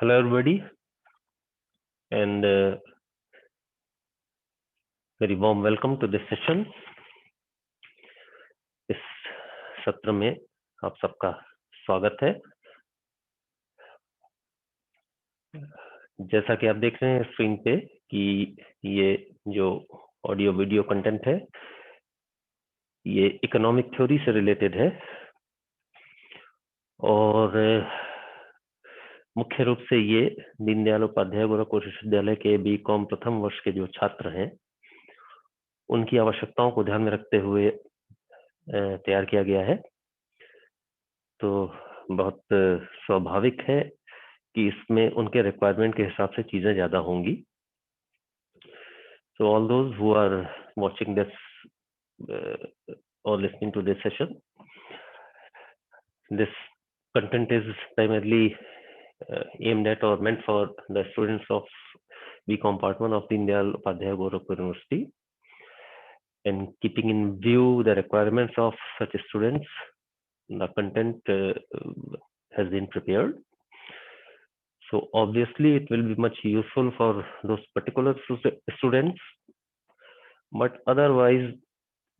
Hello, everybody, and very warm welcome to this session. इस सत्र में आप सबका स्वागत है। जैसा कि आप देख रहे हैं स्क्रीन पे कि ये जो ऑडियो वीडियो कंटेंट है ये इकोनॉमिक थ्योरी से रिलेटेड है और मुख्य रूप से ये दीनदयाल उपाध्याय गोरखपुर विश्वविद्यालय के बीकॉम प्रथम वर्ष के जो छात्र हैं उनकी आवश्यकताओं को ध्यान में रखते हुए तैयार किया गया है। तो बहुत स्वाभाविक है कि इसमें उनके रिक्वायरमेंट के हिसाब से चीजें ज्यादा होंगी। So all those who are watching this or listening to this session, this content is primarily aimed at or meant for the students of BCom Part 1 of Deen Dayal Upadhyaya Gorakhpur University. And keeping in view the requirements of such students, the content has been prepared. So obviously it will be much useful for those particular students, but otherwise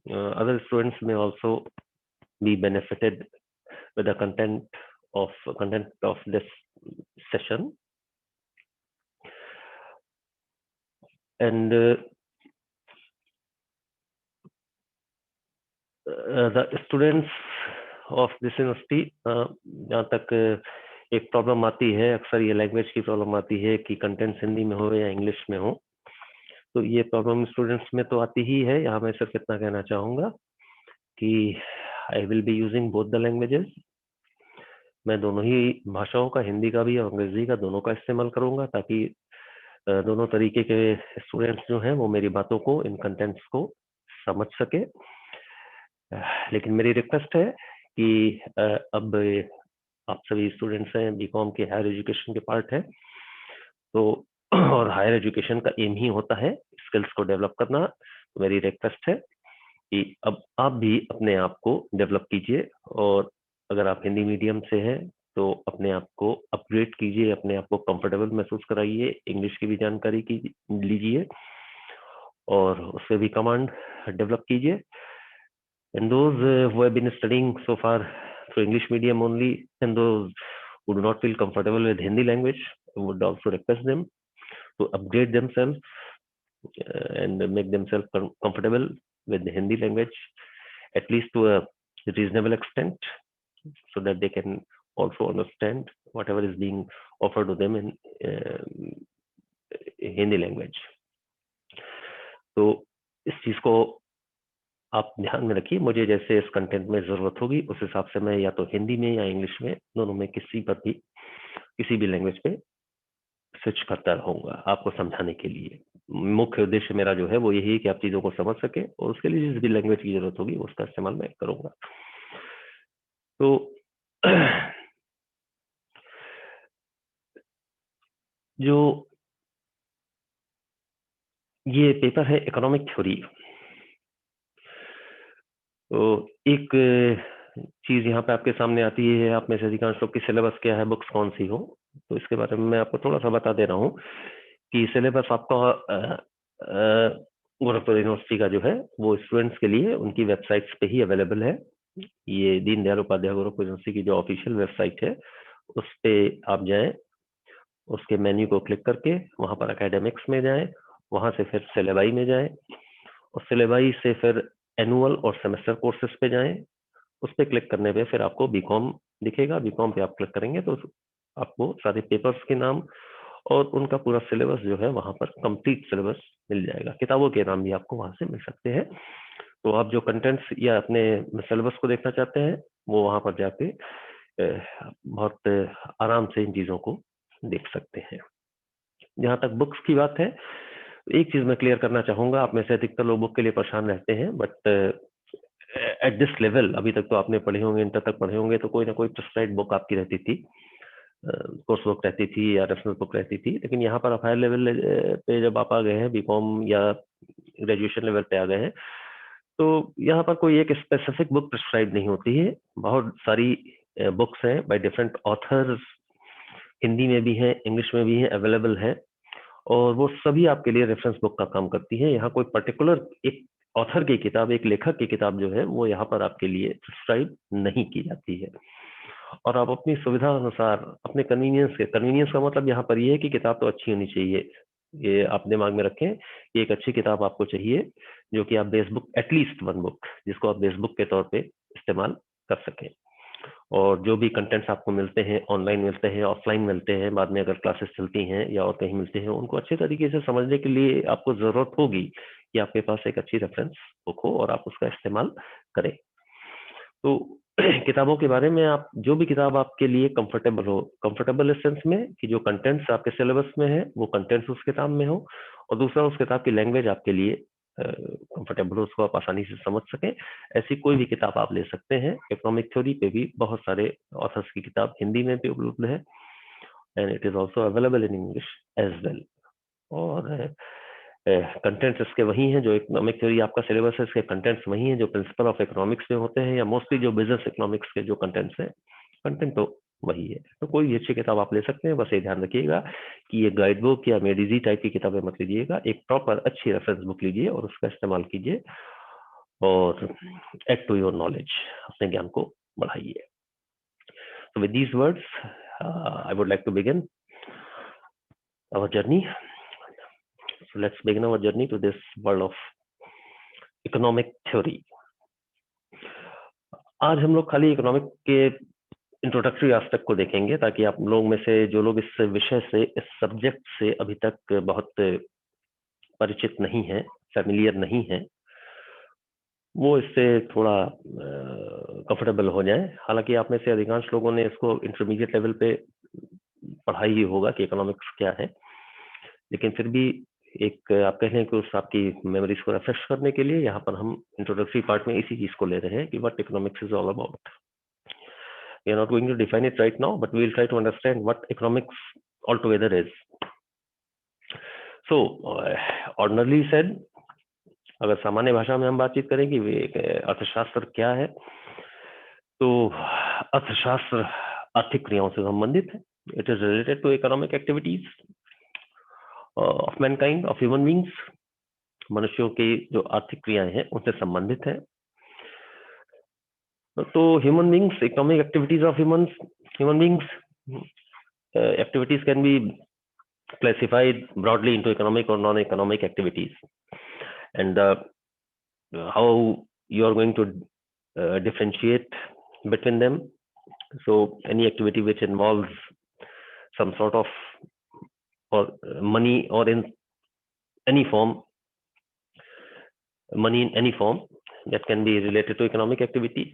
other students may also be benefited with the content of this session. And the students of this university, जहाँ तक एक problem आती है, अक्सर ये language की problem आती है कि कंटेंट्स हिंदी में हो या इंग्लिश में हो, तो ये प्रॉब्लम स्टूडेंट्स में तो आती ही है। यहाँ मैं सिर्फ इतना कहना चाहूँगा कि I will be using both the languages. मैं दोनों ही भाषाओं का, हिंदी का भी और अंग्रेजी का, दोनों का इस्तेमाल करूँगा ताकि दोनों तरीके के स्टूडेंट्स जो हैं वो मेरी बातों को, इन कंटेंट्स को समझ सके। लेकिन मेरी रिक्वेस्ट है कि अब आप सभी स्टूडेंट्स हैं, बीकॉम के हायर एजुकेशन के पार्ट है, तो और हायर एजुकेशन का एम ही होता है स्किल्स को डेवलप करना। तो मेरी रिक्वेस्ट है कि अब आप भी अपने आप को डेवलप कीजिए, और अगर आप हिंदी मीडियम से हैं तो अपने आप को अपग्रेड कीजिए, अपने आप को कंफर्टेबल महसूस कराइए, इंग्लिश की भी जानकारी की लीजिए और उससे भी कमांड डेवलप कीजिए। And those who have been studying so far through English medium only, and those who do not feel comfortable with Hindi language, I would also request them to upgrade themselves and make themselves comfortable with the Hindi language, at least to a reasonable extent, so that they can also understand whatever is being offered to them in Hindi language. तो इस चीज को आप ध्यान में रखिए। मुझे जैसे इस कंटेंट में जरूरत होगी उस हिसाब से मैं या तो हिंदी में या इंग्लिश में, दोनों में किसी भी लैंग्वेज पे स्विच करता रहूंगा आपको समझाने के लिए। मुख्य उद्देश्य मेरा जो है वो यही है कि आप चीजों को समझ सके, और उसके लिए जिस भी लैंग्वेज की जरूरत होगी उसका इस्तेमाल मैं करूंगा। तो जो ये पेपर है इकोनॉमिक थ्योरी, तो एक चीज यहाँ पे आपके सामने आती है, आप में से अधिकांश लोग की सिलेबस क्या है, बुक्स कौन सी हो, तो इसके बारे में मैं आपको थोड़ा सा बता दे रहा हूँ कि सिलेबस आपका गोरखपुर यूनिवर्सिटी का जो है वो स्टूडेंट्स के लिए उनकी वेबसाइट्स पे ही अवेलेबल है। ये दीनदयाल उपाध्याय गोरखपुर यूनिवर्सिटी की जो ऑफिशियल वेबसाइट है उस पे आप जाएं, उसके मेन्यू को क्लिक करके वहां पर एकेडमिक्स में जाएं, वहां से फिर सिलेबाई में जाएं, और सिलेबाई से फिर एनुअल और सेमेस्टर कोर्सेज पे जाएं। उस पर क्लिक करने पे फिर आपको बीकॉम दिखेगा, बीकॉम पे आप क्लिक करेंगे तो आपको सारे पेपर्स के नाम और उनका पूरा सिलेबस जो है वहां पर कंप्लीट सिलेबस मिल जाएगा। किताबों के नाम भी आपको वहां से मिल सकते हैं। तो आप जो कंटेंट्स या अपने सिलेबस को देखना चाहते हैं वो वहां पर जाके बहुत आराम से इन चीजों को देख सकते हैं। जहां तक बुक्स की बात है, एक चीज मैं क्लियर करना चाहूंगा, आप में से अधिकतर लोग बुक के लिए परेशान रहते हैं, बट एट दिस लेवल अभी तक तो आपने पढ़े होंगे, इंटर तक पढ़े होंगे, तो कोई ना कोई प्रिस्क्राइब्ड बुक आपकी रहती थी, कोर्स बुक रहती थी या रेफरेंस बुक रहती थी। लेकिन यहाँ पर आप हायर लेवल पे जब आप आ गए हैं, बीकॉम या ग्रेजुएशन लेवल पे आ गए हैं, तो यहाँ पर कोई एक स्पेसिफिक बुक प्रिस्क्राइब नहीं होती है। बहुत सारी बुक्स हैं बाय डिफरेंट ऑथर्स हिंदी में भी है, इंग्लिश में भी है, अवेलेबल है, और वो सभी आपके लिए रेफरेंस बुक का काम करती है। यहाँ कोई पर्टिकुलर एक ऑथर की किताब, एक लेखक की किताब जो है वो यहाँ पर आपके लिए सब्सक्राइब नहीं की जाती है, और आप अपनी सुविधा अनुसार अपने कन्वीनियंस का मतलब यहाँ पर ये है कि किताब तो अच्छी होनी चाहिए। ये आप दिमाग में रखें कि एक अच्छी किताब आपको चाहिए जो कि आप base book, at least one book, जिसको आप बेस बुक के तौर पे इस्तेमाल कर सकें। और जो भी कंटेंट्स आपको मिलते हैं, ऑनलाइन मिलते हैं, ऑफलाइन मिलते हैं, बाद में अगर क्लासेस चलती हैं या और कहीं मिलते हैं, उनको अच्छे तरीके से समझने के लिए आपको जरूरत होगी कि आपके पास एक अच्छी रेफरेंस बुक हो और आप उसका इस्तेमाल करें। तो किताबों के बारे में, आप जो भी किताब आपके लिए कंफर्टेबल हो, कंफर्टेबल इस सेंस में कि जो कंटेंट्स आपके सिलेबस में है वो कंटेंट्स उस किताब में हो, और दूसरा उस किताब की लैंग्वेज आपके लिए कंफर्टेबल हो, उसको आप आसानी से समझ सकें, ऐसी कोई भी किताब आप ले सकते हैं। इकोनॉमिक थ्योरी पे भी बहुत सारे ऑथर्स की किताब हिंदी में भी उपलब्ध है, and it is also available in English as well. और कंटेंट्स इसके वही हैं जो इकोनॉमिक थ्योरी आपका सिलेबस है, इसके कंटेंट्स वही हैं जो प्रिंसिपल ऑफ इकोनॉमिक्स में होते हैं, या मोस्टली जो बिजनेस इकोनॉमिक्स के जो कंटेंट्स हैं, कंटेंट तो वही है। तो कोई भी अच्छी किताब आप ले सकते हैं, बस ये ध्यान रखिएगा कि ये गाइड बुक या मेडिजी टाइप की किताबें मत लीजिएगा, एक प्रॉपर अच्छी रेफरेंस बुक लीजिए और उसका इस्तेमाल कीजिए, और एड टू योर नॉलेज, अपने ज्ञान को बढ़ाइए। So with these words, I would like to begin our journey. So let's begin our journey to this world of economic theory. आज हम लोग खाली इकोनॉमिक के इंट्रोडक्टरी एस्पेक्ट को देखेंगे, ताकि आप लोग में से जो लोग इस विषय से, इस सब्जेक्ट से अभी तक बहुत परिचित नहीं है, फैमिलियर नहीं है, वो इससे थोड़ा कंफर्टेबल हो जाए। हालांकि आप में से अधिकांश लोगों ने इसको इंटरमीडिएट लेवल पे पढ़ा ही होगा कि इकोनॉमिक्स क्या है, लेकिन फिर भी एक आप कह लें कि उस आपकी मेमोरीज को रिफ्रेश करने के लिए यहाँ पर हम इंट्रोडक्टरी पार्ट में इसी चीज को ले रहे हैं कि what economics is all about. We are not going to define it right now, but we will try to understand what economics altogether is. So, ordinarily said, अगर सामान्य भाषा में हम बातचीत करें कि अर्थशास्त्र क्या है, तो अर्थशास्त्र आर्थिक क्रियाओं से संबंधित है। It is related to economic activities of mankind, of human beings. मनुष्यों की जो आर्थिक क्रियाएं हैं उनसे संबंधित है। तो human beings, economic activities of human beings, activities can be classified broadly into economic or non-economic activities, and how you are going to differentiate between them. So any activity which involves some sort of or money, or in any form, money in any form, that can be related to economic activity.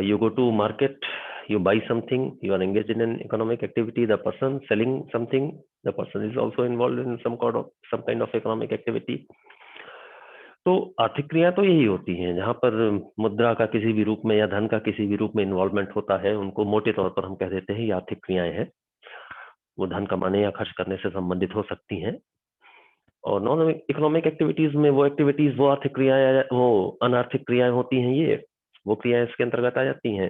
You go to market, you buy something, you are engaged in an economic activity. The person selling something, the person is also involved in some kind of economic activity. तो आर्थिक क्रिया तो यही होती हैं जहां पर मुद्रा का किसी भी रूप में या धन का किसी भी रूप में इन्वॉल्वमेंट होता है, उनको मोटे तौर पर हम कह देते हैं ये आर्थिक क्रियाएं हैं। वो धन कमाने या खर्च करने से संबंधित हो सकती हैं। और नॉन इकोनॉमिक एक्टिविटीज में वो एक्टिविटीज, वो आर्थिक क्रियाएं, वो अनार्थिक क्रियाएं होती हैं, ये वो क्रियाएं इसके अंतर्गत आ जाती हैं।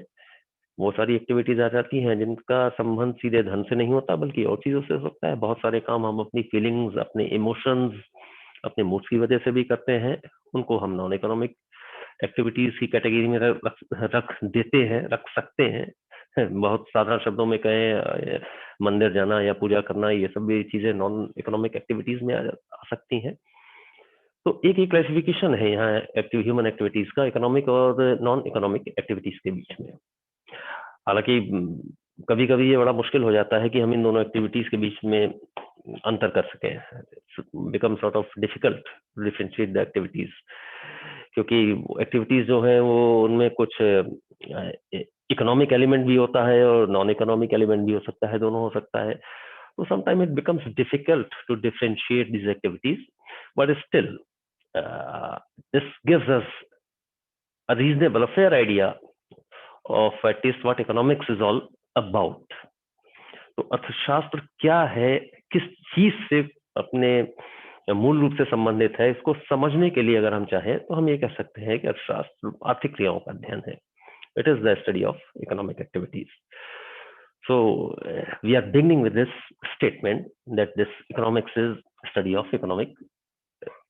वो सारी एक्टिविटीज आ जाती हैं जिनका संबंध सीधे धन से नहीं होता बल्कि और चीजों से हो सकता है। बहुत सारे काम हम अपनी फीलिंग्स, अपने इमोशंस, अपने मूड्स की वजह से भी करते हैं, उनको हम नॉन इकोनॉमिक एक्टिविटीज की कैटेगरी में रख देते हैं, रख सकते हैं। बहुत साधारण शब्दों में कहें, मंदिर जाना या पूजा करना, ये सब भी चीजें नॉन इकोनॉमिक एक्टिविटीज में आ सकती हैं। तो एक ही क्लासिफिकेशन है यहाँ ह्यूमन एक्टिविटीज का, इकोनॉमिक और नॉन इकोनॉमिक एक्टिविटीज के बीच में। हालांकि कभी कभी ये बड़ा मुश्किल हो जाता है कि हम इन दोनों एक्टिविटीज के बीच में अंतर कर सकें। Become sort of difficult to differentiate the activities, क्योंकि एक्टिविटीज जो है वो उनमें कुछ इकोनॉमिक एलिमेंट भी होता है और नॉन इकोनॉमिक एलिमेंट भी हो सकता है, दोनों हो सकता है। तो sometime it becomes difficult to differentiate this activities, but still this gives us a reasonable, a fair idea of at least what economics is all about. तो अर्थशास्त्र क्या है, किस चीज से अपने मूल रूप से संबंधित है, इसको समझने के लिए अगर हम चाहें तो हम ये कह सकते हैं कि अर्थशास्त्र आर्थिक क्रियाओं का अध्ययन है। It is the study of economic activities. So we are beginning with this statement that this economics is study of economic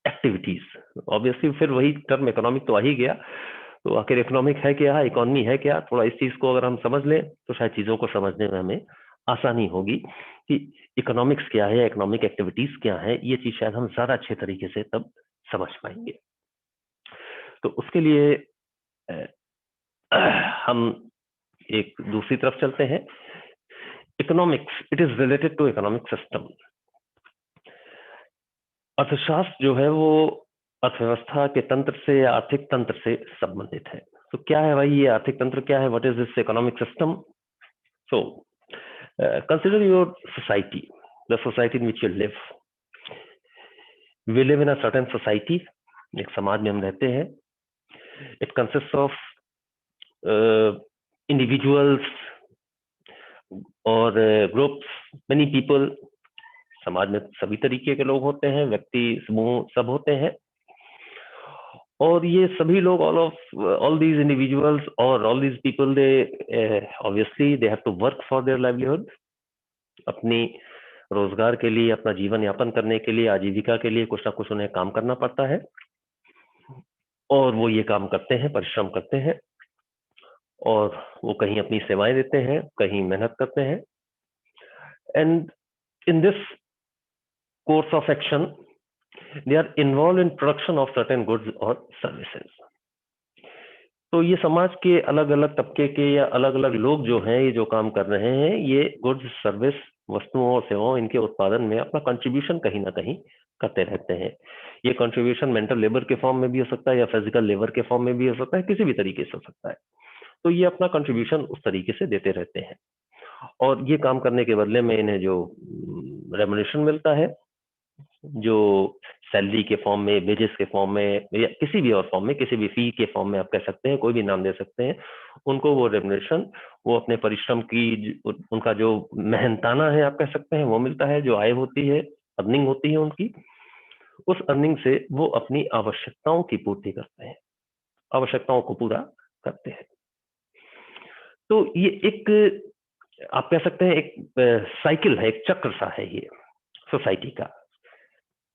activities. Obviously फिर वही टर्म इकोनॉमिक तो आ ही गया, तो आखिर इकोनॉमिक है क्या, इकोनॉमी है क्या, थोड़ा इस चीज को अगर हम समझ लें तो शायद चीजों को समझने में हमें आसानी होगी कि इकोनॉमिक्स क्या है, इकोनॉमिक एक्टिविटीज क्या है, ये चीज शायद हम ज्यादा अच्छे तरीके से तब समझ पाएंगे। तो उसके लिए हम एक दूसरी तरफ चलते हैं। Economics, it is related to economic system. अर्थशास्त्र जो है वो अर्थव्यवस्था के तंत्र से या आर्थिक तंत्र से संबंधित है। तो क्या है भाई ये आर्थिक तंत्र, क्या है, what is this economic system? So consider your society, the society in which you live. We live in a certain society, एक समाज में हम रहते हैं। इट कंसिस्ट ऑफ इंडिविजुअल्स और ग्रुप्स, मेनी पीपल। समाज में सभी तरीके के लोग होते हैं, व्यक्ति समूह सब होते हैं, और ये सभी लोग, all these individuals or all these people, they obviously they have to work for their livelihood। अपनी रोजगार के लिए, अपना जीवन यापन करने के लिए, आजीविका के लिए कुछ ना कुछ उन्हें काम करना पड़ता है, और वो ये काम करते हैं, परिश्रम करते हैं, और वो कहीं अपनी सेवाएं देते हैं, कहीं मेहनत करते हैं। And in this course of action they are involved in production of certain goods or services। तो ये समाज के अलग अलग तबके के या अलग अलग लोग जो हैं, ये जो काम कर रहे हैं, ये गुड्स, सर्विस, वस्तुओं और सेवाओं, इनके उत्पादन में अपना कंट्रीब्यूशन कहीं ना कहीं करते रहते हैं। ये कंट्रीब्यूशन मेंटल लेबर के फॉर्म में भी हो सकता है या फिजिकल लेबर के फॉर्म में भी हो सकता है, किसी भी तरीके से हो सकता है। तो ये अपना कंट्रीब्यूशन उस तरीके से देते रहते हैं, और ये काम करने के बदले में इन्हें जो रेम्युनरेशन मिलता है, जो सैलरी के फॉर्म में, वेजेस के फॉर्म में, या किसी भी और फॉर्म में, किसी भी फी के फॉर्म में आप कह सकते हैं, कोई भी नाम दे सकते हैं, उनको वो रेम्युनरेशन, वो अपने परिश्रम की, उनका जो मेहनताना है आप कह सकते हैं, वो मिलता है। जो आय होती है, अर्निंग होती है उनकी, उस अर्निंग से वो अपनी आवश्यकताओं की पूर्ति करते हैं, आवश्यकताओं को पूरा करते हैं। तो ये एक, आप कह सकते हैं, एक साइकिल है, एक चक्र सा है ये सोसाइटी का।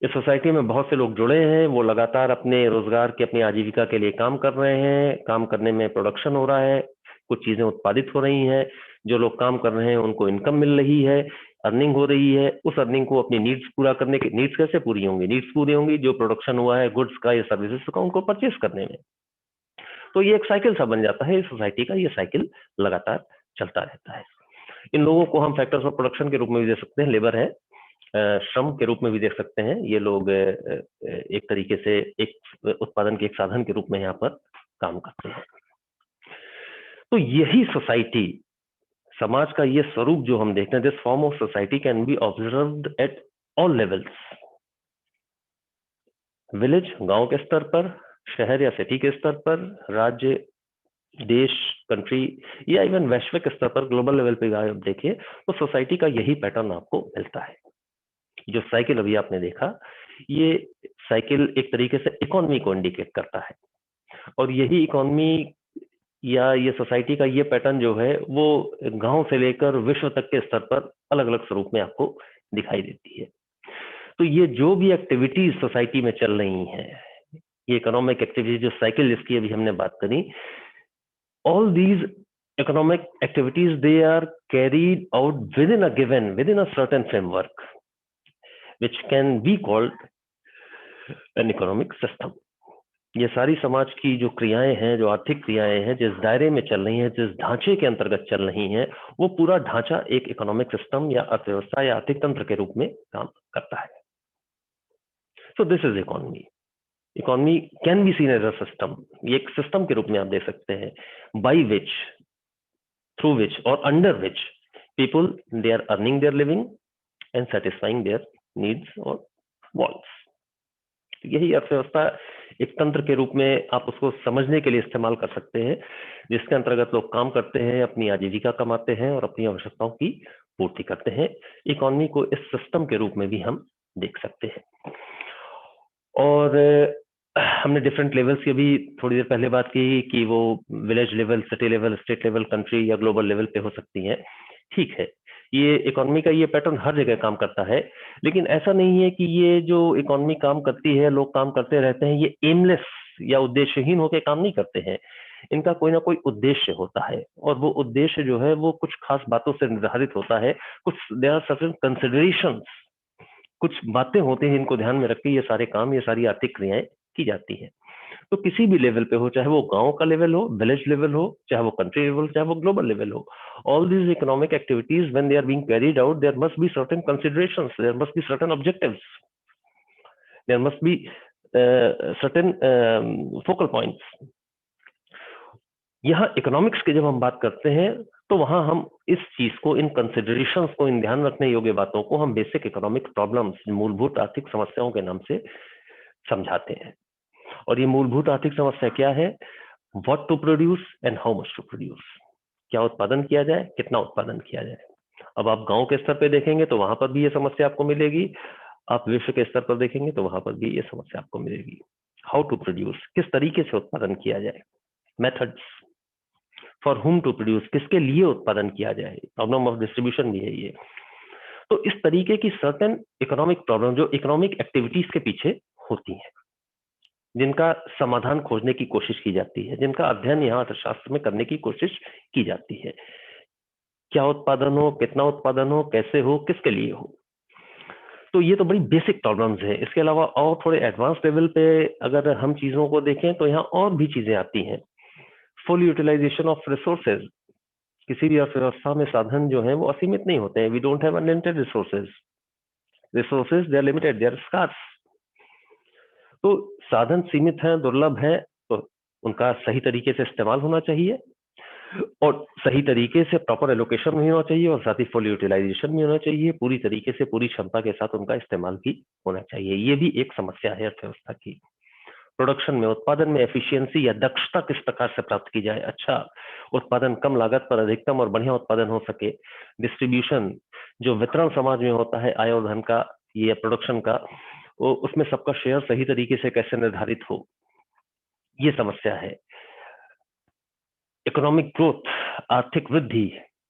इस सोसाइटी में बहुत से लोग जुड़े हैं, वो लगातार अपने रोजगार के, अपनी आजीविका के लिए काम कर रहे हैं। काम करने में प्रोडक्शन हो रहा है, कुछ चीजें उत्पादित हो रही हैं, जो लोग काम कर रहे हैं उनको इनकम मिल रही है, अर्निंग हो रही है। उस अर्निंग को अपनी नीड्स पूरा करने के, नीड्स कैसे पूरी होंगी, नीड्स पूरी होंगी जो प्रोडक्शन हुआ है गुड्स का या सर्विसेज का, उनको परचेस करने में। तो ये एक साइकिल सा बन जाता है सोसाइटी का, ये साइकिल लगातार चलता रहता है। इन लोगों को हम फैक्टर्स ऑफ प्रोडक्शन के रूप में भी दे सकते हैं, लेबर है, श्रम के रूप में भी देख सकते हैं। ये लोग एक तरीके से एक उत्पादन के एक साधन के रूप में यहाँ पर काम करते हैं। तो यही सोसाइटी, समाज का ये स्वरूप जो हम देखते हैं, this form of society can be observed at all levels. Village, गांव के स्तर पर, शहर या सिटी के स्तर पर, राज्य, देश, कंट्री, या इवन वैश्विक स्तर पर, ग्लोबल लेवल पे आप देखिए तो सोसाइटी का यही पैटर्न आपको मिलता है। जो साइकिल अभी आपने देखा, ये साइकिल एक तरीके से इकोनॉमी को इंडिकेट करता है, और यही इकोनॉमी या ये सोसाइटी का ये पैटर्न जो है, वो गांव से लेकर विश्व तक के स्तर पर अलग अलग स्वरूप में आपको दिखाई देती है। तो ये जो भी एक्टिविटीज सोसाइटी में चल रही हैं, ये इकोनॉमिक एक्टिविटीज, जो साइकिल जिसकी अभी हमने बात करी, all these economic activities, they are carried out within a certain framework which can be called an economic system। ये सारी समाज की जो क्रियाएं हैं, जो आर्थिक क्रियाएं हैं, जिस दायरे में चल रही हैं, जिस ढांचे के अंतर्गत चल रही हैं, वो पूरा ढांचा एक इकोनॉमिक सिस्टम या अर्थव्यवस्था या आर्थिक तंत्र के रूप में काम करता है। So this is economy. Economy can be seen as a system, ये एक सिस्टम के रूप में आप देख सकते हैं, by which, through which or under which people, they are earning their living and satisfying their needs or wants। यही अर्थव्यवस्था एक तंत्र के रूप में आप उसको समझने के लिए इस्तेमाल कर सकते हैं, जिसके अंतर्गत लोग काम करते हैं, अपनी आजीविका कमाते हैं और अपनी आवश्यकताओं की पूर्ति करते हैं। इकोनॉमी को इस सिस्टम के रूप में भी हम देख सकते हैं। और हमने डिफरेंट लेवल्स की अभी थोड़ी देर पहले बात की कि वो village level, city level, state level, country या ग्लोबल लेवल पे हो सकती हैं। ठीक है, ये इकोनॉमी का ये पैटर्न हर जगह काम करता है, लेकिन ऐसा नहीं है कि ये जो इकोनॉमी काम करती है, लोग काम करते रहते हैं, ये एमलेस या उद्देश्यहीन होकर काम नहीं करते हैं। इनका कोई ना कोई उद्देश्य होता है, और वो उद्देश्य जो है वो कुछ खास बातों से निर्धारित होता है। कुछ देयर आर सर्टेन कंसिडरेशंस, कुछ बातें होती हैं, इनको ध्यान में रख के ये सारे काम, ये सारी आर्थिक क्रियाएं की जाती हैं। तो किसी भी लेवल पे हो, चाहे वो गांव का लेवल हो, विलेज लेवल हो, चाहे वो कंट्री लेवल, चाहे वो ग्लोबल लेवल हो, all these economic activities when they are being carried out, there must be certain considerations, there must be certain objectives, there must be certain focal points. यहाँ economics की जब हम बात करते हैं तो वहां हम इस चीज को, इन कंसिडरेशंस को, इन ध्यान रखने योग्य बातों को हम बेसिक इकोनॉमिक प्रॉब्लम्स, मूलभूत आर्थिक समस्याओं के नाम से समझाते हैं। और ये मूलभूत आर्थिक समस्या क्या है? What to produce and how much to produce. क्या उत्पादन किया जाए, कितना उत्पादन किया जाए। अब आप गांव के स्तर पर देखेंगे तो वहां पर भी ये समस्या आपको मिलेगी, आप विश्व के स्तर पर देखेंगे तो वहां पर भी ये समस्या आपको मिलेगी। हाउ टू प्रोड्यूस, किस तरीके से उत्पादन किया जाए। Methods, for whom to produce, किसके लिए उत्पादन किया जाए। प्रॉब्लम ऑफ डिस्ट्रीब्यूशन भी है ये। तो इस तरीके की सर्टेन इकोनॉमिक प्रॉब्लम जो इकोनॉमिक एक्टिविटीज के पीछे होती हैं, जिनका समाधान खोजने की कोशिश की जाती है, जिनका अध्ययन यहाँ अर्थशास्त्र में करने की कोशिश की जाती है। क्या उत्पादन हो, कितना उत्पादन हो, कैसे हो, किसके लिए हो। तो ये तो बड़ी बेसिक प्रॉब्लम्स है। इसके अलावा और थोड़े एडवांस लेवल पे अगर हम चीजों को देखें तो यहाँ और भी चीजें आती हैं। Full utilisation of resources. किसी भी अर्थव्यवस्था में साधन जो है वो असीमित नहीं होते हैं। We don't have unlimited resources, resources they are limited, they are scarce. तो साधन सीमित हैं, दुर्लभ हैं, तो उनका सही तरीके से इस्तेमाल होना चाहिए, और सही तरीके से प्रॉपर एलोकेशन भी होना चाहिए, और साथ ही फुल यूटिलाइजेशन भी होना चाहिए। पूरी तरीके से, पूरी क्षमता के साथ उनका इस्तेमाल भी होना चाहिए। ये भी एक समस्या है अर्थव्यवस्था की। प्रोडक्शन में, उत्पादन में एफिशिएंसी या दक्षता किस प्रकार से प्राप्त की जाए। अच्छा उत्पादन कम लागत पर अधिकतम और बढ़िया उत्पादन हो सके। डिस्ट्रीब्यूशन, जो वितरण समाज में होता है आय और धन का, ये प्रोडक्शन का, वो उसमें सबका शेयर सही तरीके से कैसे निर्धारित हो, ये समस्या है। इकोनॉमिक ग्रोथ, आर्थिक वृद्धि,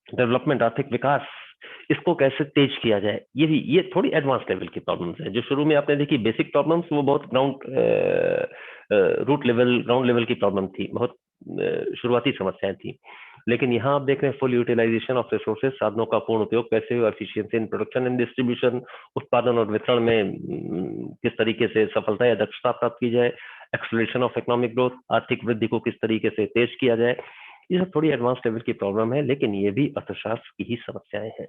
डेवलपमेंट, आर्थिक विकास, इसको कैसे तेज किया जाए, ये थोड़ी एडवांस लेवल की प्रॉब्लम्स है। जो शुरू में आपने देखी बेसिक प्रॉब्लम्स, वो बहुत रूट लेवल, ग्राउंड लेवल की प्रॉब्लम थी, बहुत शुरुआती समस्याएं थी। लेकिन यहाँ आप देख रहे हैं फुल यूटिलाइजेशन ऑफ रिसोर्सेज, साधनों का पूर्ण उपयोग कैसे हो, efficiency in production and distribution, उत्पादन और वितरण में किस तरीके से सफलता या दक्षता प्राप्त की जाए। एक्सेलरेशन ऑफ इकोनॉमिक ग्रोथ, आर्थिक वृद्धि को किस तरीके से तेज किया जाए। ये सब थोड़ी एडवांस लेवल की प्रॉब्लम है, लेकिन ये भी अर्थशास्त्र की ही समस्याएं हैं।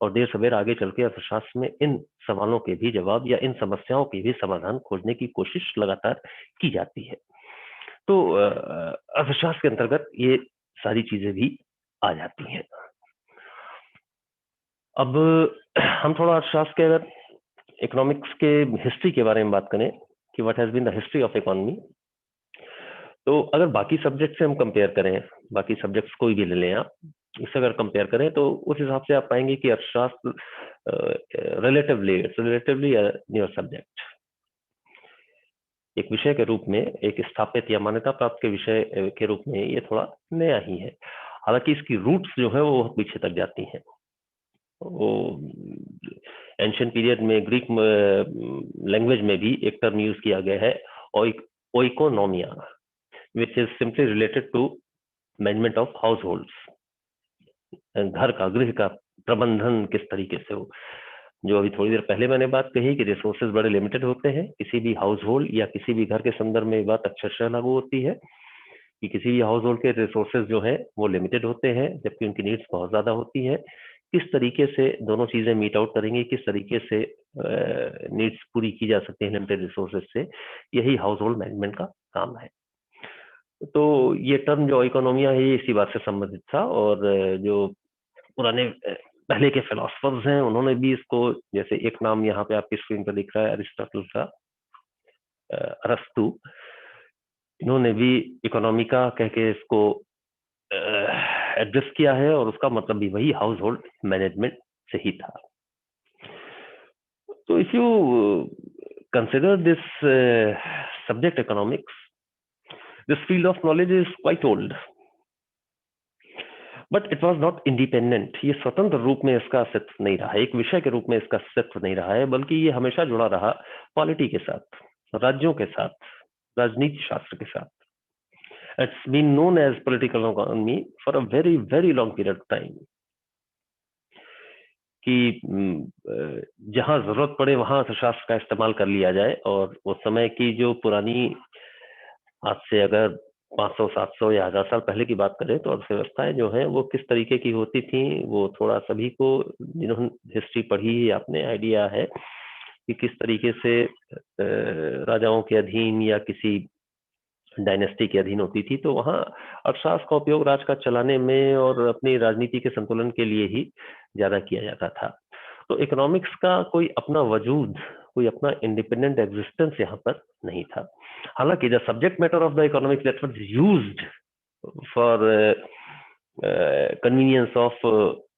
और देर सवेर आगे चल के अर्थशास्त्र में इन सवालों के भी जवाब या इन समस्याओं के भी समाधान खोजने की कोशिश लगातार की जाती है। तो अर्थशास्त्र के अंतर्गत ये सारी चीजें भी आ जाती हैं। अब हम थोड़ा अर्थशास्त्र के, अगर इकोनॉमिक्स के हिस्ट्री के बारे में बात करें कि what has been the history of economy, तो अगर बाकी सब्जेक्ट से हम कंपेयर करें, बाकी सब्जेक्ट्स कोई भी ले लें आप, इससे अगर कंपेयर करें तो उस हिसाब से आप पाएंगे कि अर्थशास्त्र रिलेटिवली न्यू सब्जेक्ट, एक विषय के रूप में, एक स्थापित या मान्यता प्राप्त के विषय के रूप में ये थोड़ा नया ही है। हालांकि इसकी रूट्स जो है वो पीछे तक जाती हैं। वो एंशियंट पीरियड में ग्रीक लैंग्वेज में भी एक टर्म यूज किया गया है, ओइकोनोमिया, which is simply related to management of house holds. घर का, गृह का प्रबंधन किस तरीके से हो। जो अभी थोड़ी देर पहले मैंने बात कही कि रिसोर्सेज बड़े लिमिटेड होते हैं किसी भी हाउस होल्ड या किसी भी घर के संदर्भ में, बात अक्षरशः लागू होती है कि किसी भी हाउस होल्ड के रिसोर्सेज जो है वो लिमिटेड होते हैं, जबकि उनकी नीड्स बहुत ज्यादा होती है। किस तरीके से दोनों चीजें मीट आउट करेंगे, किस तरीके से नीड्स पूरी की जा सकती है लिमिटेड रिसोर्सेज से, यही हाउस होल्ड मैनेजमेंट का काम है। तो ये टर्म जो इकोनॉमिया है ये इसी बात से संबंधित था, और जो पुराने पहले के फिलोसफर्स हैं उन्होंने भी इसको, जैसे एक नाम यहाँ पे आपकी स्क्रीन पर दिख रहा है अरिस्टोटल का, अरस्तु, इन्होंने भी इकोनॉमिका कह के इसको एड्रेस किया है, और उसका मतलब भी वही हाउस होल्ड मैनेजमेंट से ही था। तो if you consider this subject economics, this field of knowledge is quite old. But it was not independent. ये स्वतंत्र रूप में इसका अस्तित्व नहीं रहा, एक विषय के रूप में इसका अस्तित्व नहीं रहा है, बल्कि ये हमेशा जुड़ा रहा पॉलिटी के साथ, राज्यों के साथ, राजनीति शास्त्र के साथ। It's been known as political economy for a very very long period of time, कि जहां जरूरत पड़े वहां अर्थशास्त्र का इस्तेमाल कर लिया जाए। और उस समय की जो पुरानी, आज से अगर 500, 700 या 1000 साल पहले की बात करें तो अर्थव्यवस्थाएं जो है वो किस तरीके की होती थी, वो थोड़ा सभी को, जिन्होंने हिस्ट्री पढ़ी है, आपने आइडिया है कि किस तरीके से राजाओं के अधीन या किसी डायनेस्टी के अधीन होती थी। तो वहाँ अर्थशास्त्र का उपयोग राज का चलाने में और अपनी राजनीति के संतुलन के लिए ही ज्यादा किया जाता था। तो इकोनॉमिक्स का कोई अपना वजूद, कोई अपना इंडिपेंडेंट एग्जिस्टेंस यहाँ पर नहीं था। हालांकि the subject matter of the economics that was used for convenience of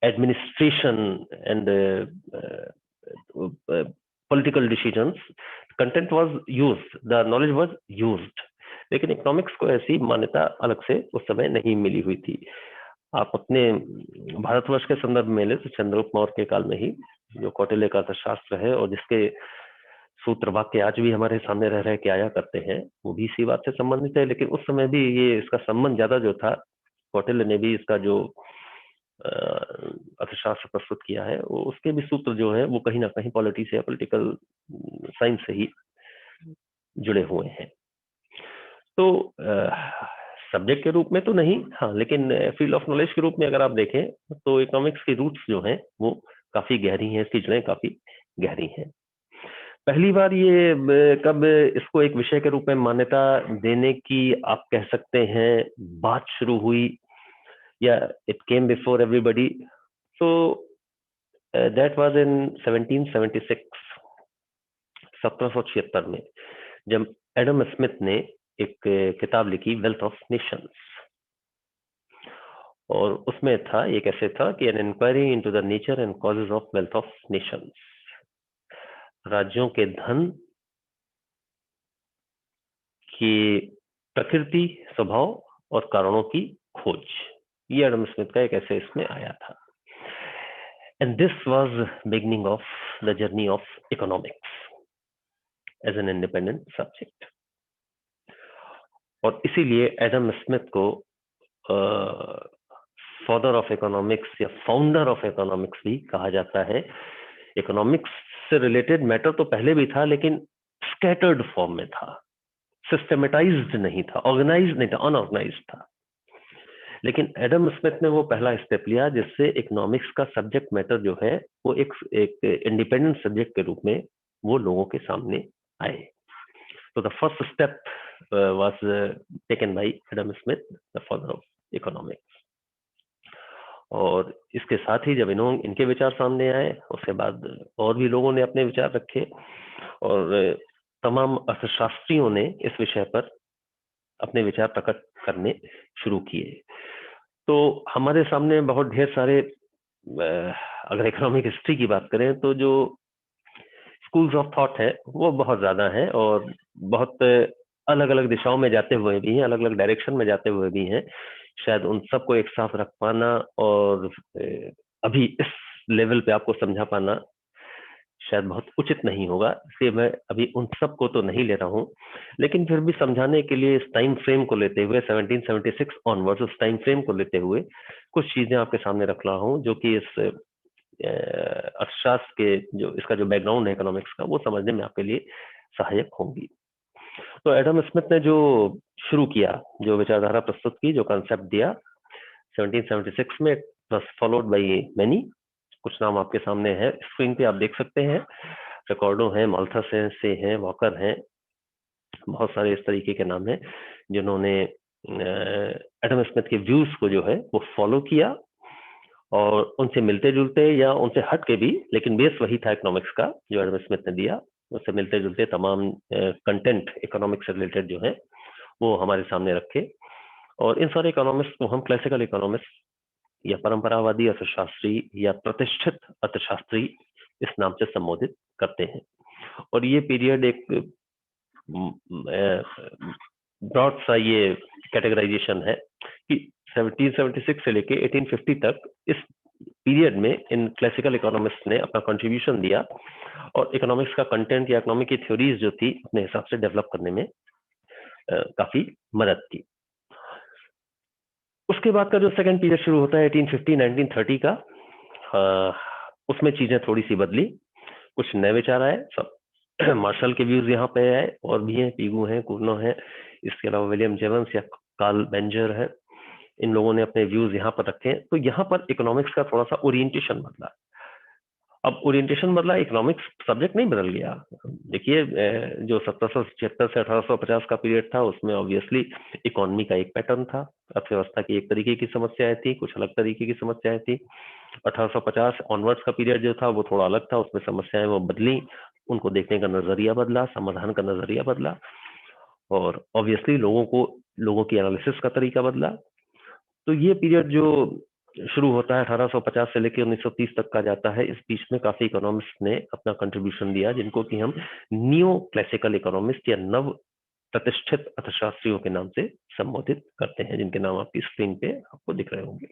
administration and political decisions, content was used, the knowledge was used, लेकिन इकोनॉमिक्स को ऐसी मान्यता अलग से उस समय नहीं मिली हुई थी। आप अपने भारतवर्ष के संदर्भ में ले तो चंद्रगुप्त मौर्य के काल में ही जो कौटिल्य का अर्थशास्त्र है और जिसके सूत्र वाक्य आज भी हमारे सामने रह के आया करते हैं, वो भी इसी बात से संबंधित है। लेकिन उस समय भी ये इसका संबंध ज्यादा जो था, कौटिल्य ने भी इसका जो अर्थशास्त्र प्रस्तुत किया है, वो उसके भी सूत्र जो है वो कहीं ना कहीं पॉलिटी से या पॉलिटिकल साइंस से ही जुड़े हुए हैं। तो सब्जेक्ट के रूप में तो नहीं, हाँ, लेकिन फील्ड ऑफ नॉलेज के रूप में अगर आप देखें तो इकोनॉमिक्स की रूट्स जो हैं वो काफी गहरी हैं, इसकी जड़ें काफी गहरी हैं। पहली बार ये कब इसको एक विषय के रूप में मान्यता देने की आप कह सकते हैं बात शुरू हुई, या it came before everybody? So that was in 1776, 1776 में, जब एडम स्मिथ ने एक किताब लिखी, वेल्थ ऑफ नेशंस। और उसमें था, एक ऐसे था कि an inquiry into the nature and causes of wealth of nations, राज्यों के धन की प्रकृति, स्वभाव और कारणों की खोज, ये एडम स्मिथ का एक ऐसे इसमें आया था। And this was beginning of the journey of economics as an independent subject. और इसीलिए एडम स्मिथ को फादर ऑफ इकोनॉमिक्स या फाउंडर ऑफ इकोनॉमिक्स भी कहा जाता है। इकोनॉमिक्स से रिलेटेड मैटर तो पहले भी था, लेकिन स्कैटर्ड फॉर्म में था, सिस्टमेटाइज्ड नहीं था, ऑर्गेनाइज्ड नहीं था, अनऑर्गेनाइज्ड था। लेकिन एडम स्मिथ ने वो पहला स्टेप लिया जिससे इकोनॉमिक्स का सब्जेक्ट मैटर जो है वो एक इंडिपेंडेंट सब्जेक्ट के रूप में वो लोगों के सामने आए। तो the first step was taken by Adam Smith, the father of economics. और इसके साथ ही जब इनके विचार सामने आए, उसके बाद और भी लोगों ने अपने विचार रखे और तमाम अर्थशास्त्रियों ने इस विषय पर अपने विचार प्रकट करने शुरू किए। तो हमारे सामने बहुत ढेर सारे, अगर इकोनॉमिक हिस्ट्री की बात करें तो जो स्कूल्स ऑफ थॉट है वो बहुत ज्यादा है और बहुत अलग अलग दिशाओं में जाते हुए भी हैं, अलग अलग डायरेक्शन में जाते हुए भी हैं। शायद उन सबको एक साथ रख पाना और अभी इस लेवल पे आपको समझा पाना शायद बहुत उचित नहीं होगा, इसलिए मैं अभी उन सबको तो नहीं ले रहा हूं। लेकिन फिर भी समझाने के लिए इस टाइम फ्रेम को लेते हुए 1776 ऑनवर्ड्स, उस टाइम फ्रेम को लेते हुए कुछ चीजें आपके सामने रख रहा हूं जो कि इस अर्थशास्त्र के जो इसका जो बैकग्राउंड है इकोनॉमिक्स का, वो समझने में आपके लिए सहायक होंगी। तो एडम स्मिथ ने जो शुरू किया, जो विचारधारा प्रस्तुत की, जो कॉन्सेप्ट दिया 1776 में, फॉलोड बाय मेनी। कुछ नाम आपके सामने है, स्क्रीन पे आप देख सकते हैं, रिकॉर्डो हैं, माल्थस हैं, वॉकर हैं, बहुत सारे इस तरीके के नाम हैं जिन्होंने एडम स्मिथ के व्यूज को जो है वो फॉलो किया और उनसे मिलते जुलते या उनसे हट के भी, लेकिन बेस वही था इकोनॉमिक्स का जो एडम स्मिथ ने दिया, उससे मिलते जुलते तमाम कंटेंट इकोनॉमिक्स से रिलेटेड जो है वो हमारे सामने रखे। और इन सारे इकोनॉमिक्स को हम क्लासिकल इकोनॉमिक्स या परंपरावादी अर्थशास्त्री या प्रतिष्ठित अर्थशास्त्री इस नाम से संबोधित करते हैं। और ये पीरियड एक ब्रॉड सा ये कैटेगराइजेशन है कि 1776 से लेके 1850 तक इस पीरियड में इन क्लासिकल इकोनॉमिस्ट ने अपना कंट्रीब्यूशन दिया और इकोनॉमिक्स का कंटेंट या इकोनॉमिक की थ्योरीज जो थी अपने हिसाब से डेवलप करने में काफी मदद की। उसके बाद का जो सेकंड पीरियड शुरू होता है 1850-1930 का, उसमें चीजें थोड़ी सी बदली, कुछ नए विचार आए, सब मार्शल के व्यूज यहाँ पे आए, और भी हैं, पीगू हैं, कूर्नो हैं, इसके अलावा विलियम जेवंस या कार्ल बेंजर है, इन लोगों ने अपने व्यूज यहाँ पर रखे हैं। तो यहाँ पर इकोनॉमिक्स का थोड़ा सा ओरिएंटेशन बदला। अब ओरिएंटेशन बदला, इकोनॉमिक्स सब्जेक्ट नहीं बदल गया। देखिए जो 1776 से 1850 का पीरियड था उसमें ऑब्वियसली इकोनॉमी का एक पैटर्न था, अर्थव्यवस्था की एक तरीके की समस्याएं थी, कुछ अलग तरीके की समस्याएं थी। 1850 ऑनवर्ड्स का पीरियड जो था वो थोड़ा अलग था, उसमें समस्याएं वो बदली, उनको देखने का नजरिया बदला, समाधान का नजरिया बदला, और ऑब्वियसली लोगों की एनालिसिस का तरीका बदला। तो ये पीरियड जो शुरू होता है 1850 से लेकर 1930 तक का जाता है, इस बीच में काफी इकोनॉमिस्ट ने अपना कंट्रीब्यूशन दिया, जिनको कि हम नियो क्लासिकल इकोनॉमिस्ट या नव प्रतिष्ठित अर्थशास्त्रियों के नाम से संबोधित करते हैं, जिनके नाम आपकी स्क्रीन पे आपको दिख रहे होंगे।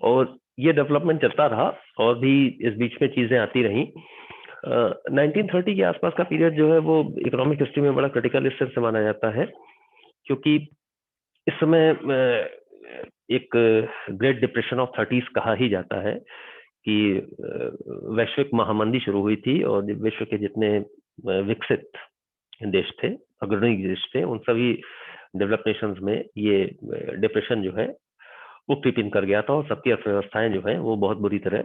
और ये डेवलपमेंट चलता रहा और भी इस बीच में चीजें आती रही। 1930 के आसपास का पीरियड जो है वो इकोनॉमिक हिस्ट्री में बड़ा क्रिटिकल इस से माना जाता है, क्योंकि इस समय एक ग्रेट डिप्रेशन ऑफ 30s कहा ही जाता है कि वैश्विक महामंदी शुरू हुई थी और विश्व के जितने विकसित देश थे, अग्रणी देश थे, उन सभी डेवलप नेशंस में ये डिप्रेशन जो है वो क्रीप इन कर गया था और सबकी अर्थव्यवस्थाएं जो है वो बहुत बुरी तरह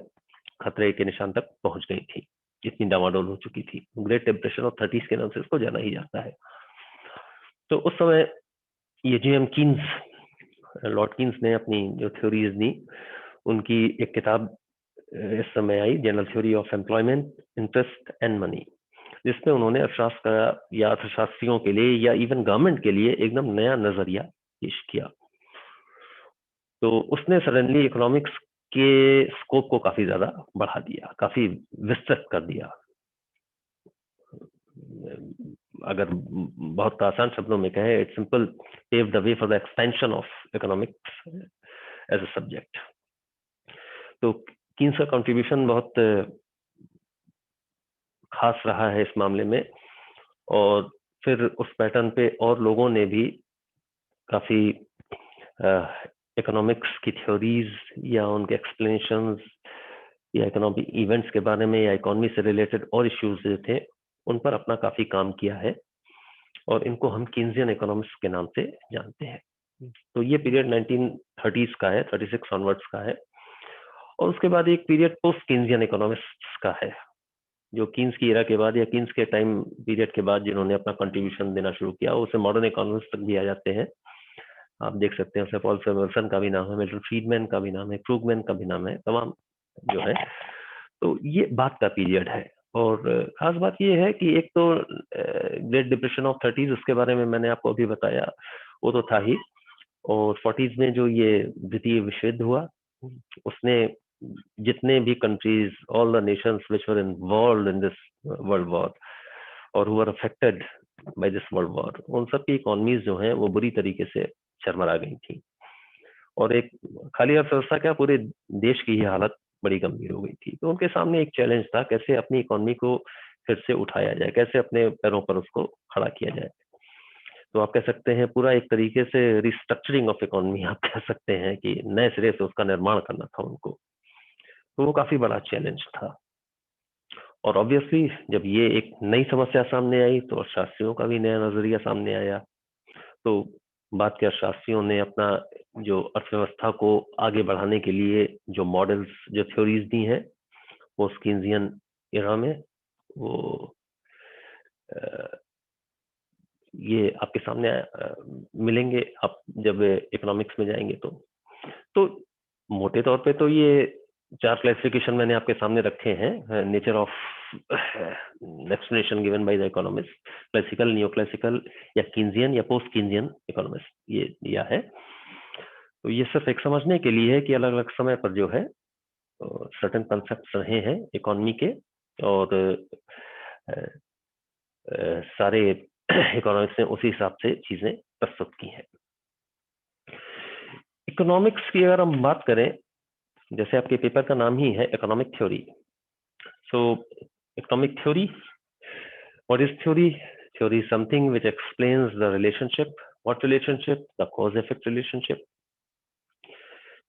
खतरे के निशान तक पहुंच गई थी, इतनी डामाडोल हो चुकी थी। ग्रेट डिप्रेशन ऑफ 30s के नाम से इसको जाना ही जाता है। तो उस समय ये जेएम कीन्स, लॉर्ड कीन्स ने अपनी जो थ्योरीज दी, उनकी एक किताब इस समय आई, general theory of employment, interest and money, जिसमें उन्होंने अर्थशास्त्र या अर्थशास्त्रियों के लिए या इवन गवर्नमेंट के लिए एकदम नया नजरिया पेश किया। तो उसने सडनली इकोनॉमिक्स के स्कोप को काफी ज्यादा बढ़ा दिया, काफी विस्तृत कर दिया। अगर बहुत आसान शब्दों में कहें, it simple pave the way for the expansion of economics as a subject. तो कीन्स का कंट्रीब्यूशन बहुत खास रहा है इस मामले में, और फिर उस पैटर्न पे और लोगों ने भी काफी इकोनॉमिक्स की थ्योरीज या उनके एक्सप्लेनेशंस या इकोनॉमिक इवेंट्स के बारे में या इकोनॉमी से रिलेटेड और इश्यूज जो थे उन पर अपना काफी काम किया है, और इनको हम कीन्सियन इकोनॉमिक्स के नाम से जानते हैं। तो ये पीरियड 1930s का है, 36 ऑनवर्ड्स का है। और उसके बाद एक पीरियड पोस्ट कीन्सियन इकोनॉमिक्स का है, जो कीन्स की एरा के बाद या कीन्स के टाइम पीरियड के बाद जिन्होंने अपना कंट्रीब्यूशन देना शुरू किया, उसे मॉडर्न इकोनॉमिक्स तक भी आ जाते हैं। आप देख सकते हैं, उसे पॉल सैमुअल्सन का भी नाम है, मिल्टन फ्रीडमैन का भी नाम है, क्रूगमैन का भी नाम है, तमाम जो है। तो ये बात का पीरियड है, और खास बात ये है कि एक तो ग्रेट डिप्रेशन ऑफ 30s, उसके बारे में मैंने आपको अभी बताया, वो तो था ही, और 40s में जो ये द्वितीय विश्व युद्ध हुआ, उसने जितने भी countries, all the nations which were involved in this world war or who were affected by this world war, उन सब की इकोनॉमीज जो हैं वो बुरी तरीके से चरमरा गई थी, और एक खाली अर्थव्यवस्था क्या, पूरे देश की ही हालत बड़ी गंभीर हो गई थी। तो उनके सामने एक चैलेंज था, कैसे अपनी इकोनॉमी को फिर से उठाया जाए, कैसे अपने पैरों पर उसको खड़ा किया जाए। तो आप कह सकते हैं पूरा एक तरीके से रिस्ट्रक्चरिंग ऑफ इकोनॉमी आप कह सकते हैं, कि नए सिरे से उसका निर्माण करना था उनको। तो वो काफी बड़ा चैलेंज था, और ऑब्वियसली जब ये एक नई समस्या सामने आई तो अर्थशास्त्रियों का भी नया नजरिया सामने आया। तो बात के अर्थशास्त्रियों ने अपना जो अर्थव्यवस्था को आगे बढ़ाने के लिए जो मॉडल्स, जो थ्योरीज दी हैं, वो कीन्सियन एरा में वो ये आपके सामने मिलेंगे आप जब इकोनॉमिक्स में जाएंगे। तो मोटे तौर पे तो ये 4 क्लासिफिकेशन मैंने आपके सामने रखे हैं। Nature of explanation given by the economist, classical, neo classical या कीन्सियन या पोस्ट कीन्सियन इकोनॉमिस्ट, ये दिया है। तो ये सिर्फ एक समझने के लिए है कि अलग अलग समय पर जो है सर्टेन कंसेप्ट रहे हैं इकोनॉमी के, और सारे इकोनॉमिक्स ने उसी हिसाब से चीजें प्रस्तुत की हैं। इकोनॉमिक्स की अगर हम बात करें, जैसे आपके पेपर का नाम ही है economic theory, so economic theory, what is theory? Theory is something which explains the relationship. What relationship? The cause effect relationship.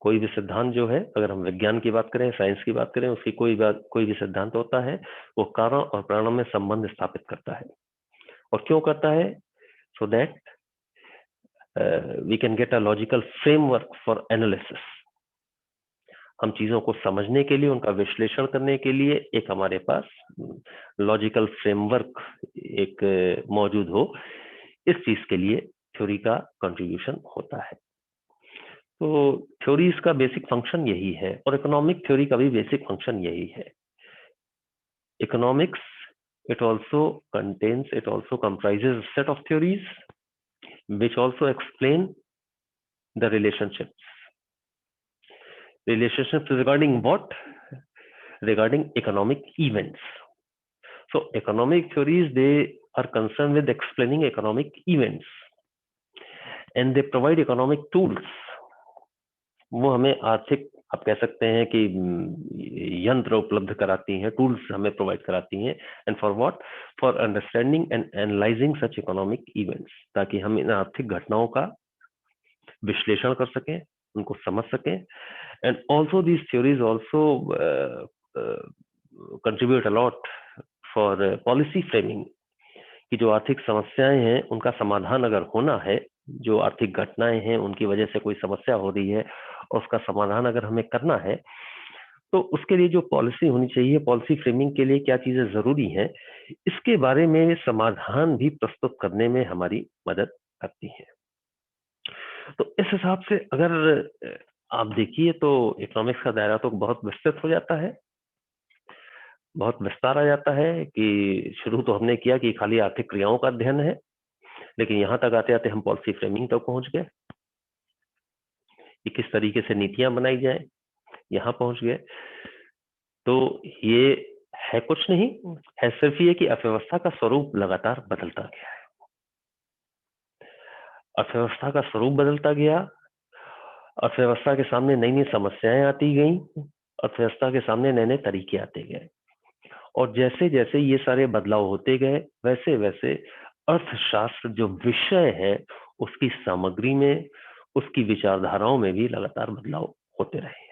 कोई भी सिद्धांत जो है, अगर हम विज्ञान की बात करें, साइंस की बात करें, उसकी कोई भी सिद्धांत होता है, वो कारण और परिणाम में संबंध स्थापित करता है. और क्यों करता है? So that we can get a logical framework for analysis. हम चीजों को समझने के लिए, उनका विश्लेषण करने के लिए एक हमारे पास लॉजिकल फ्रेमवर्क एक मौजूद हो, इस चीज के लिए थ्योरी का कंट्रीब्यूशन होता है. तो थ्योरीज का बेसिक फंक्शन यही है, और इकोनॉमिक थ्योरी का भी बेसिक फंक्शन यही है. Economics, it also comprises a set of theories which also explain the relationships. Relationships regarding what? Regarding economic events. So economic theories, they are concerned with explaining economic events, and they provide economic tools. वो हमें आर्थिक, आप कह सकते हैं कि यंत्र उपलब्ध कराती हैं, टूल्स हमें प्रोवाइड कराती हैं. And for what? For understanding and analysing such economic events, ताकि हम इन आर्थिक घटनाओं का विश्लेषण कर सकें, उनको समझ सकें. And also these theories also contribute a lot for policy framing, कि जो आर्थिक समस्याएं हैं उनका समाधान अगर होना है, जो आर्थिक घटनाएं हैं उनकी वजह से कोई समस्या हो रही है और उसका समाधान अगर हमें करना है, तो उसके लिए जो पॉलिसी होनी चाहिए, पॉलिसी फ्रेमिंग के लिए क्या चीजें जरूरी हैं, इसके बारे में समाधान भी प्रस्तुत करने में हमारी मदद करती है. तो इस हिसाब से अगर आप देखिए तो इकोनॉमिक्स का दायरा तो बहुत विस्तृत हो जाता है, बहुत विस्तार आ जाता है. कि शुरू तो हमने किया कि खाली आर्थिक क्रियाओं का अध्ययन है, लेकिन यहां तक आते आते हम पॉलिसी फ्रेमिंग तक पहुंच गए, कि किस तरीके से नीतियां बनाई जाए, यहां पहुंच गए. तो ये है कुछ नहीं, है सिर्फ ये कि अर्थव्यवस्था का स्वरूप लगातार बदलता गया है. अर्थव्यवस्था का स्वरूप बदलता गया, अर्थव्यवस्था के सामने नई नई समस्याएं आती गई, अर्थव्यवस्था के सामने नए नए तरीके आते गए. और जैसे जैसे ये सारे बदलाव होते गए, वैसे वैसे अर्थशास्त्र जो विषय है, उसकी सामग्री में, उसकी विचारधाराओं में भी लगातार बदलाव होते रहे.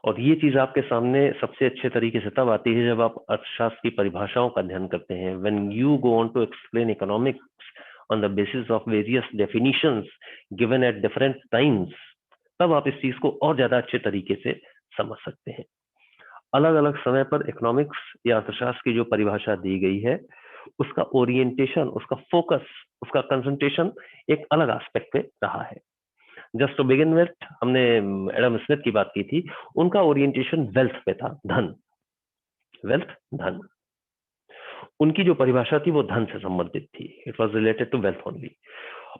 और ये चीज आपके सामने सबसे अच्छे तरीके से तब आती है जब आप अर्थशास्त्र की परिभाषाओं का अध्ययन करते हैं. When you go on to explain economics on the basis of various definitions given at different times, तब आप इस चीज को और ज्यादा अच्छे तरीके से समझ सकते हैं. अलग अलग समय पर इकोनॉमिक्स या अर्थशास्त्र की जो परिभाषा दी गई है, उसका ओरिएंटेशन, उसका फोकस, उसका कंसंट्रेशन एक अलग एस्पेक्ट पे रहा है. जस्ट टू बिगिन विथ, हमने एडम स्मिथ की बात की थी. उनका ओरिएंटेशन वेल्थ पे था, धन, वेल्थ, धन. उनकी जो परिभाषा थी वो धन से संबंधित थी. It was related to wealth only.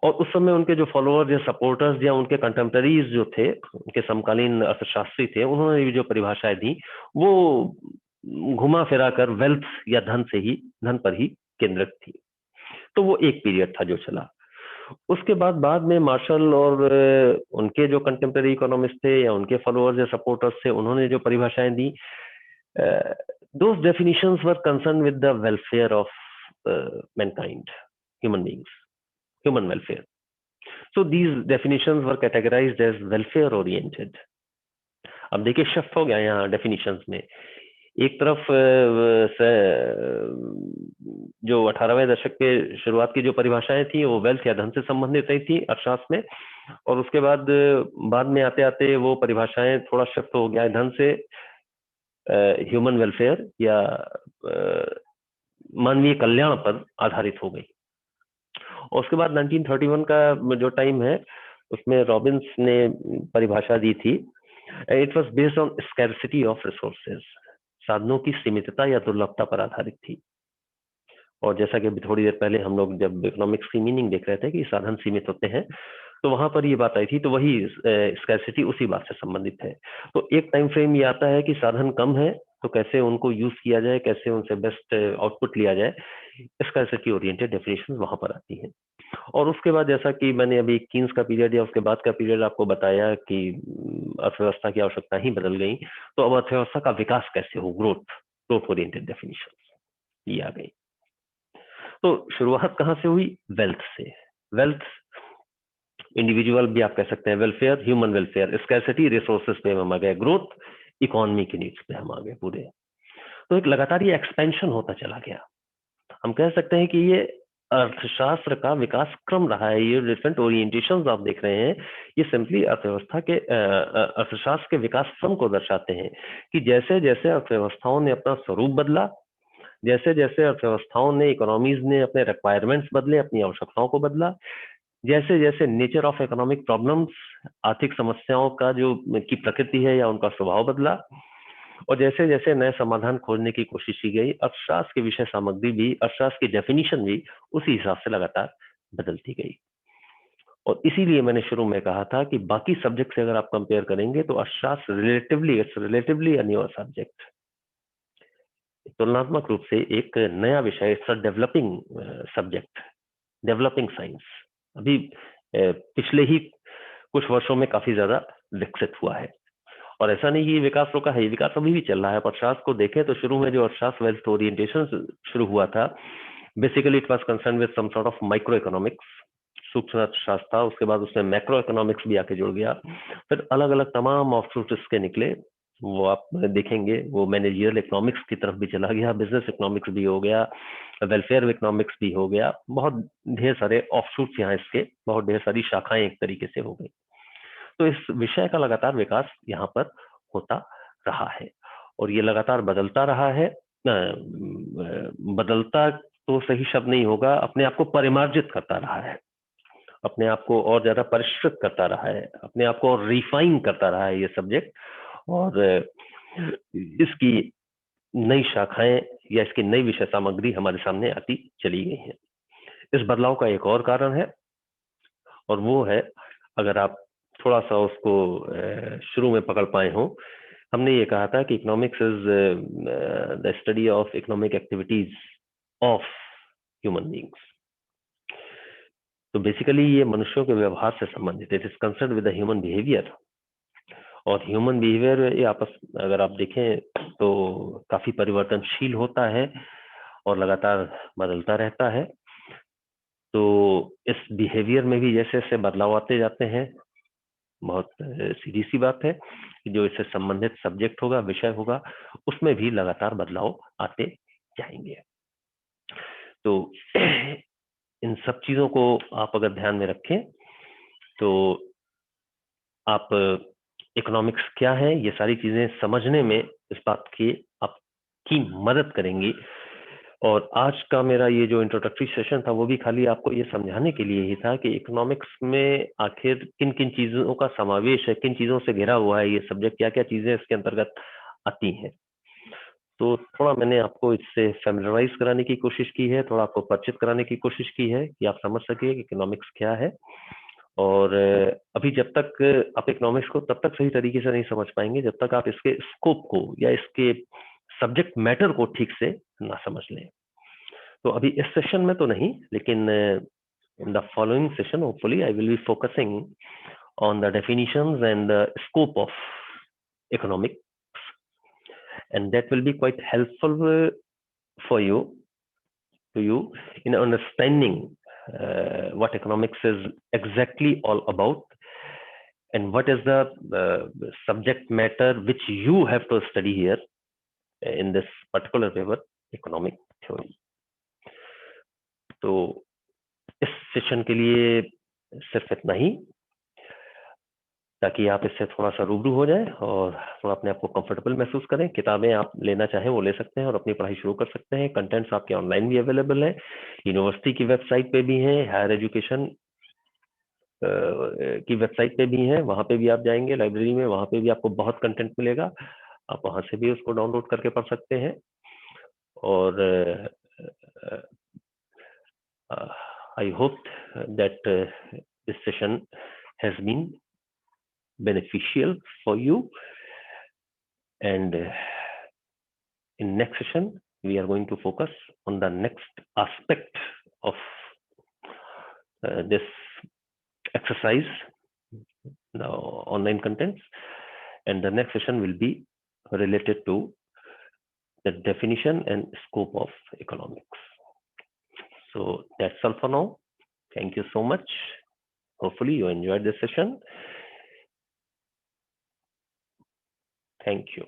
और उस समय उनके जो फॉलोअर्स या सपोर्टर्स या उनके कंटेम्पररीज जो थे, उनके समकालीन अर्थशास्त्री थे, उन्होंने भी जो परिभाषाएं दी वो घुमा फिरा कर वेल्थ या धन पर ही केंद्रित थी. तो वो एक पीरियड था जो चला. उसके बाद में मार्शल और उनके जो कंटेम्पररी इकोनॉमिस्ट थे या उनके फॉलोअर्स या सपोर्टर्स थे, उन्होंने जो परिभाषाएं दी, those definitions were concerned with the welfare of mankind, human beings, human welfare. So these definitions were categorized as welfare oriented. अब देखिए शिफ्ट हो गया यहाँ डेफिनेशंस में. एक तरफ जो 18वें दशक के शुरुआत की जो परिभाषाएं थी वो वेल्थ या धन से संबंधित रही थी अर्थशास्त्र में, और उसके बाद में आते आते वो परिभाषाएं थोड़ा शिफ्ट हो गया धन से ह्यूमन वेलफेयर या मानवीय कल्याण पर आधारित हो गई. और उसके बाद 1931 का जो टाइम है, उसमें रॉबिन्स ने परिभाषा दी थी. It was based on scarcity of resources, साधनों की सीमितता या दुर्लभता पर आधारित थी. और जैसा कि अभी थोड़ी देर पहले हम लोग जब इकोनॉमिक्स की मीनिंग देख रहे थे कि साधन सीमित होते हैं, तो वहां पर ये बात आई थी. तो वही स्कैर्सिटी उसी बात से संबंधित है. तो एक टाइम फ्रेम ये आता है कि साधन कम है तो कैसे उनको यूज किया जाए, कैसे उनसे बेस्ट आउटपुट लिया जाए, स्कैरसिटी ओरिएंटेड डेफिनेशन वहां पर आती है। और उसके बाद जैसा कि मैंने अभी कीन्स का पीरियड या उसके बाद का पीरियड आपको बताया कि अर्थव्यवस्था की आवश्यकता ही बदल गई, तो अब अर्थव्यवस्था का विकास कैसे हो, ग्रोथ ओरिएंटेड डेफिनेशन ये आ गई। तो शुरुआत कहाँ से हुई? वेल्थ से। वेल्थ इंडिविजुअल भी आप कह सकते हैं, welfare, human welfare, scarcity resources पे हम आ गए, ग्रोथ इकोनॉमी की नीड्स पे हम आ गए पूरे। तो एक लगातार ये एक्सपेंशन होता चला गया। हम कह सकते हैं कि ये अर्थशास्त्र का विकास क्रम रहा है। ये डिफरेंट ओरिएंटेशंस आप देख रहे हैं, ये सिंपली अर्थव्यवस्था के अर्थशास्त्र के विकास क्रम को दर्शाते हैं कि जैसे जैसे अर्थव्यवस्थाओं ने अपना स्वरूप बदला, जैसे जैसे अर्थव्यवस्थाओं ने, इकोनॉमीज ने अपने रिक्वायरमेंट्स बदले, अपनी आवश्यकताओं को बदला, जैसे जैसे नेचर ऑफ इकोनॉमिक प्रॉब्लम्स, आर्थिक समस्याओं का जो की प्रकृति है या उनका स्वभाव बदला, और जैसे जैसे नए समाधान खोजने की कोशिश की गई, अर्थशास्त्र की विषय सामग्री भी, अर्थशास्त्र की डेफिनेशन भी उसी हिसाब से लगातार बदलती गई। और इसीलिए मैंने शुरू में कहा था कि बाकी सब्जेक्ट से अगर आप कंपेयर करेंगे तो अर्थशास्त्र रिलेटिवली अ न्यूअर सब्जेक्ट, तुलनात्मक रूप से एक नया विषय, डेवलपिंग सब्जेक्ट, डेवलपिंग साइंस, अभी पिछले ही कुछ वर्षों में काफी ज्यादा विकसित हुआ है। और ऐसा नहीं कि विकास रुका है, विकास अभी भी चल रहा है। अर्थशास्त्र को देखें तो शुरू में जो अर्थशास्त्र वेल्थ ओरिएंटेशन शुरू हुआ था, basically it was concern with some sort of micro economics, सूक्ष्म अर्थशास्त्र था। उसके बाद उसमें मैक्रो इकोनॉमिक्स भी आके जुड़ गया। फिर अलग अलग तमाम ऑफशूट्स इसके निकले, वो आप देखेंगे। वो मैनेजरियल इकोनॉमिक्स की तरफ भी चला गया, बिजनेस इकोनॉमिक्स भी हो गया, वेलफेयर इकोनॉमिक्स भी हो गया। बहुत ढेर सारे ऑफशूट्स यहाँ इसके, बहुत ढेर सारी शाखाएं एक तरीके से हो गई। तो इस विषय का लगातार विकास यहाँ पर होता रहा है और ये लगातार बदलता रहा है। बदलता तो सही शब्द नहीं होगा, अपने आप को परिमार्जित करता रहा है, अपने आप को और ज्यादा परिष्कृत करता रहा है, अपने आप को और रिफाइन करता रहा है ये सब्जेक्ट। और इसकी नई शाखाएं या इसकी नई विषय सामग्री हमारे सामने आती चली गई है। इस बदलाव का एक और कारण है, और वो है, अगर आप थोड़ा सा उसको शुरू में पकड़ पाए हो, हमने ये कहा था कि economics is the study of economic activities of human beings. तो बेसिकली ये मनुष्यों के व्यवहार से संबंधित है, it is concern with the human behaviour. और ह्यूमन बिहेवियर ये आपस अगर आप देखें तो काफी परिवर्तनशील होता है और लगातार बदलता रहता है। तो इस बिहेवियर में भी जैसे जैसे बदलाव आते जाते हैं, बहुत सीधी सी बात है कि जो इससे संबंधित सब्जेक्ट होगा, विषय होगा, उसमें भी लगातार बदलाव आते जाएंगे। तो इन सब चीजों को आप अगर ध्यान में रखें तो आप इकोनॉमिक्स क्या है, ये सारी चीजें समझने में इस बात की आपकी मदद करेंगी। और आज का मेरा ये जो इंट्रोडक्टरी सेशन था वो भी खाली आपको ये समझाने के लिए ही था कि इकोनॉमिक्स में आखिर किन किन चीजों का समावेश है, किन चीजों से घिरा हुआ है ये सब्जेक्ट, क्या क्या चीजें इसके अंतर्गत आती हैं। तो थोड़ा मैंने आपको इससे फैमिलराइज कराने की कोशिश की है, थोड़ा आपको परिचित कराने की कोशिश की है कि आप समझ सके कि इकोनॉमिक्स क्या है। और अभी जब तक आप इकोनॉमिक्स को तब तक सही तरीके से नहीं समझ पाएंगे जब तक आप इसके स्कोप को या इसके सब्जेक्ट मैटर को ठीक से ना समझ लें। तो अभी इस सेशन में तो नहीं, लेकिन in the following session hopefully I will be focusing on the definitions and the scope of economics, and that will be quite helpful for you in understanding what economics is exactly all about and what is the subject matter which you have to study here in this particular paper, economic theory. तो इस session के लिए सिर्फ इतना ही, ताकि आप इससे थोड़ा सा रूबरू हो जाए और थोड़ा अपने आप को कंफर्टेबल महसूस करें। किताबें आप लेना चाहें वो ले सकते हैं और अपनी पढ़ाई शुरू कर सकते हैं। कंटेंट्स आपके ऑनलाइन भी अवेलेबल है, यूनिवर्सिटी की वेबसाइट पे भी हैं, हायर एजुकेशन की वेबसाइट पे भी हैं, वहां पे भी आप जाएंगे लाइब्रेरी में, वहां पे भी आपको बहुत कंटेंट मिलेगा, आप वहां से भी उसको डाउनलोड करके पढ़ सकते हैं। और I hope that this session has been beneficial for you, and In next session, we are going to focus on the next aspect of this exercise, the online contents, and the next session will be related to the definition and scope of economics. So that's all for now. Thank you so much. Hopefully you enjoyed this session. Thank you.